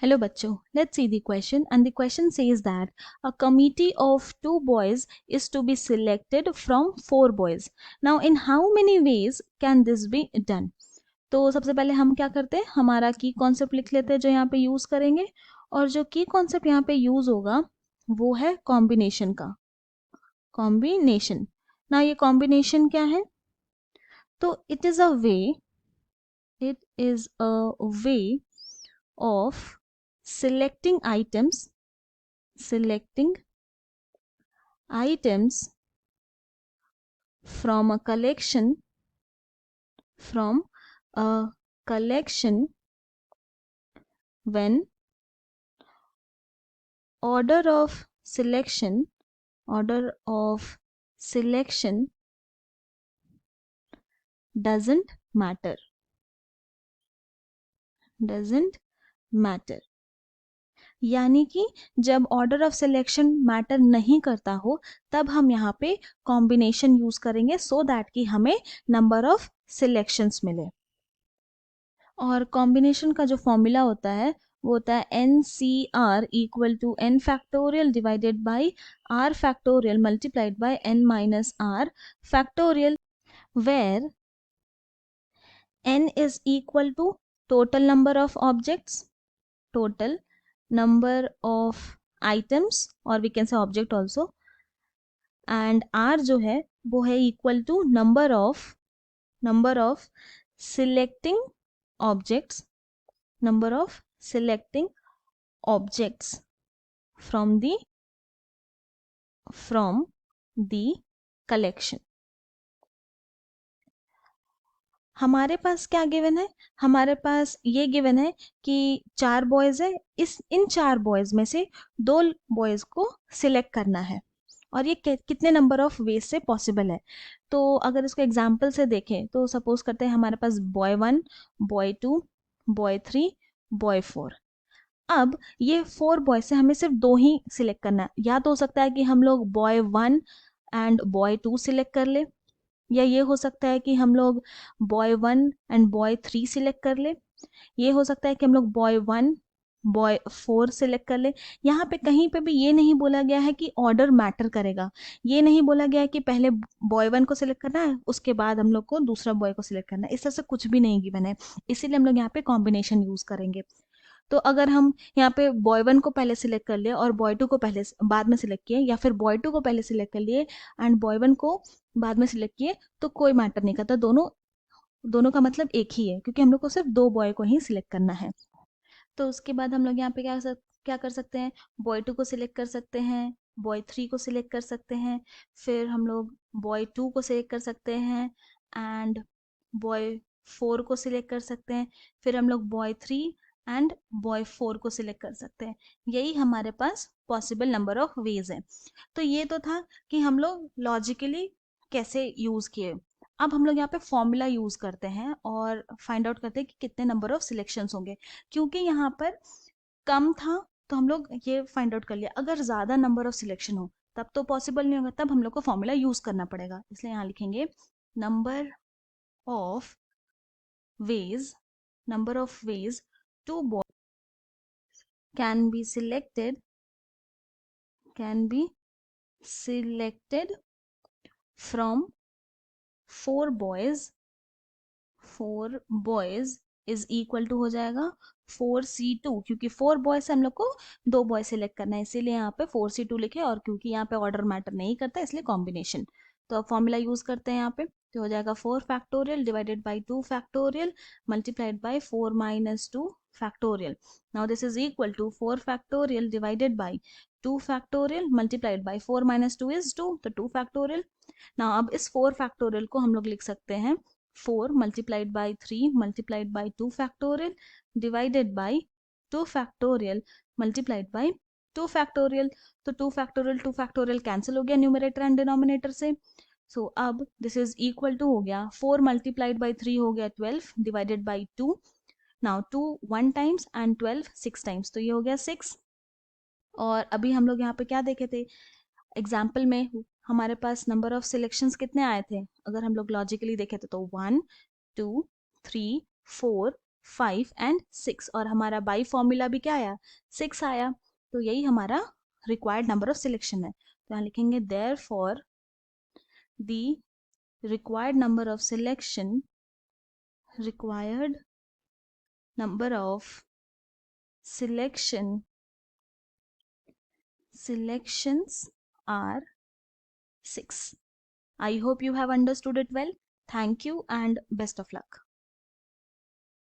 Hello bachcho, let's see the question, and the question says that a committee of 2 boys is to be selected from 4 boys. Now in how many ways can this be done? तो सबसे पहले हम क्या करते हैं, हमारा की concept लिख लेते हैं जो यहाँ पे यूज करेंगे, और जो की कॉन्सेप्ट यहाँ पे यूज होगा वो है कॉम्बिनेशन का, कॉम्बिनेशन। ना ये कॉम्बिनेशन क्या है, तो it is a way of selecting items from a collection when order of selection doesn't matter यानी कि जब ऑर्डर ऑफ सिलेक्शन मैटर नहीं करता हो तब हम यहाँ पे कॉम्बिनेशन यूज करेंगे सो दैट कि हमें नंबर ऑफ सिलेक्शंस मिले। और कॉम्बिनेशन का जो फॉर्मूला होता है वो होता है NCR equal to n factorial divided by r factorial multiplied by n minus r factorial, where n is equal to total number of objects, total number of items, or we can say object also, and r जो है वो है equal to number of selecting objects from the collection। हमारे पास क्या given है, हमारे पास ये given है कि 4 बॉयज है, इन 4 बॉयज में से 2 बॉयज को सिलेक्ट करना है, और ये कितने नंबर ऑफ वेज से पॉसिबल है। तो अगर इसको एग्जाम्पल से देखें तो सपोज करते हैं हमारे पास बॉय 1, बॉय 2, बॉय 3, बॉय 4। अब ये 4 बॉय से हमें सिर्फ 2 ही सिलेक्ट करना है, या तो हो सकता है कि हम लोग बॉय 1 एंड बॉय 2 सिलेक्ट कर ले, या ये हो सकता है कि हम लोग बॉय 1 एंड बॉय 3 सिलेक्ट कर ले, ये हो सकता है कि हम लोग बॉय 1 बॉय 4 सिलेक्ट कर ले। यहाँ पे कहीं पे भी ये नहीं बोला गया है कि ऑर्डर मैटर करेगा, ये नहीं बोला गया है कि पहले बॉय 1 को सिलेक्ट करना है उसके बाद हम लोग को दूसरा बॉय को सिलेक्ट करना है, इस तरह से कुछ भी नहीं गिवन है, इसीलिए हम लोग यहाँ पे कॉम्बिनेशन यूज करेंगे। तो अगर हम यहाँ पे बॉय 1 को पहले सिलेक्ट कर लिए और बॉय 2 को पहले बाद में सिलेक्ट किए, या फिर बॉय 2 को पहले सिलेक्ट कर लिए एंड बॉय 1 को बाद में सिलेक्ट किए, तो कोई मैटर नहीं करता, दोनों का मतलब एक ही है, क्योंकि हम लोग को सिर्फ 2 बॉय को ही सिलेक्ट करना है। तो उसके बाद हम लोग यहाँ पे क्या कर सकते हैं, बॉय 2 को सिलेक्ट कर सकते हैं, बॉय 3 को सिलेक्ट कर सकते हैं, फिर हम लोग बॉय 2 को सिलेक्ट कर सकते हैं एंड बॉय 4 को सिलेक्ट कर सकते हैं, फिर हम लोग बॉय 3 एंड बॉय 4 को सिलेक्ट कर सकते हैं। यही हमारे पास पॉसिबल नंबर ऑफ वेज है। तो ये तो था कि हम लोग लॉजिकली कैसे यूज किए। अब हम लोग यहाँ पे फॉर्मूला यूज करते हैं और फाइंड आउट करते हैं कि कितने नंबर ऑफ सिलेक्शंस होंगे। क्योंकि यहाँ पर कम था तो हम लोग ये फाइंड आउट कर लिया, अगर ज्यादा नंबर ऑफ सिलेक्शन हो तब तो पॉसिबल नहीं होगा, तब हम लोग को फॉर्मूला यूज करना पड़ेगा। इसलिए यहाँ लिखेंगे number of ways two boys can be selected from 4 boys is equal to हो जाएगा 4C2, क्योंकि 4 बॉय से हम लोग को 2 बॉय सिलेक्ट करना है, इसीलिए यहाँ पे 4C2 लिखे, और क्योंकि यहाँ पे ऑर्डर मैटर नहीं करता इसलिए कॉम्बिनेशन। तो अब फॉर्मूला यूज करते हैं यहाँ पे, तो हो जाएगा 4 factorial divided by 2 factorial multiplied by 4 minus 2 factorial. Now this is equal to 4 factorial divided by 2 factorial multiplied by 4 minus 2 is 2, तो 2 फैक्टोरियल। नाउ अब इस 4 फैक्टोरियल को हम लोग लिख सकते हैं 4 multiplied by 3 multiplied by 2 factorial divided by 2 factorial multiplied by 2 factorial। तो 2 factorial cancel हो गया न्यूमरेटर एंड डिनोमिनेटर से। सो अब दिस इज इक्वल टू हो गया 4 multiplied by 3 हो गया 12 divided by 2। Now 2 1 times and 12 6 times, तो ये हो गया 6। और अभी हम लोग यहाँ पे क्या देखे थे एग्जाम्पल में, हमारे पास नंबर ऑफ सिलेक्शंस कितने आए थे, अगर हम लोग लॉजिकली देखे थे तो 1 2 3 4 5 एंड 6, और हमारा बाई फॉर्मूला भी क्या आया, 6 आया। तो यही हमारा रिक्वायर्ड नंबर ऑफ सिलेक्शन है। तो यहाँ लिखेंगे therefore the required number of required number of selections are 6. I hope you have understood it well. Thank you and best of luck.